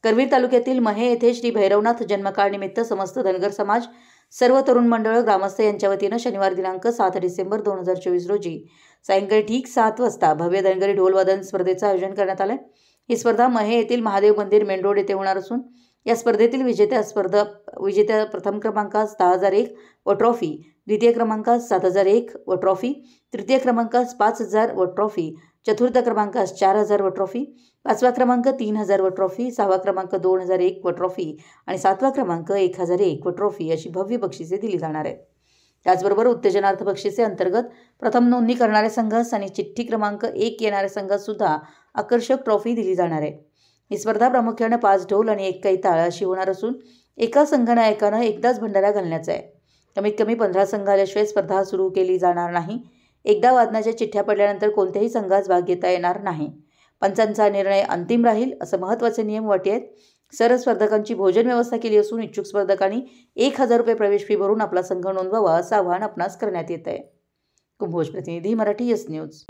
करवीर तालुक्यातील महे येथे श्री भैरवनाथ जन्मकाळ निमित्त समस्त धनगर समाज, सर्व तरुण मंडळ, ग्रामस्थ यांच्या वतीनं शनिवार दिनांक 7 डिसेंबर 2024 रोजी सायंकाळी ठीक 7 वाजता भव्य धनगरी ढोलवादन स्पर्धेचं आयोजन करण्यात आलं। ही स्पर्धा महे येथील महादेव मंदिर मेन रोड येथे होणार असून या स्पर्धेतील विजेत्या प्रथम क्रमांकास 10,001 व ट्रॉफी, द्वितीय क्रमांकास 7,001 व ट्रॉफी, तृतीय क्रमांकास 5,000 व ट्रॉफी, चतुर्थ क्रमांकास 4,000 व ट्रॉफी, पाचवा क्रमांक 3,000 व ट्रॉफी, सहावा क्रमांक 2,001 व ट्रॉफी आणि सातवा क्रमांक 1,001 व ट्रॉफी अशी भव्य बक्षिसे दिली जाणार आहेत। त्याचबरोबर उत्तेजनार्थ बक्षिसे अंतर्गत प्रथम नोंदणी करणाऱ्या संघास आणि चिठ्ठी क्रमांक 1 येणाऱ्या संघास सुद्धा आकर्षक ट्रॉफी दिली जाणार आहे। ही स्पर्धा प्रामुख्याने 5 ढोल आणि 1 कैताळ अशी होणार असून एका संघनायकानं एकदाच भंडारा घालण्याचा आहे। कमीत कमी 15 संघ आल्याशिवाय स्पर्धा सुरू केली जाणार नाही। एकदा वादनाच्या चिठ्ठ्या पडल्यानंतर कोणत्याही संघास भाग घेता येणार नाही। पंचांचा निर्णय अंतिम राहील असं महत्त्वाचे नियम व अटी आहेत। सर्व स्पर्धकांची भोजन व्यवस्था केली असून इच्छुक स्पर्धकांनी 1,000 रुपये प्रवेश फी भरून आपला संघ नोंदवावा असं आवाहन आपणास करण्यात येत आहे। कुंभोज प्रतिनिधी, मराठी यस न्यूज।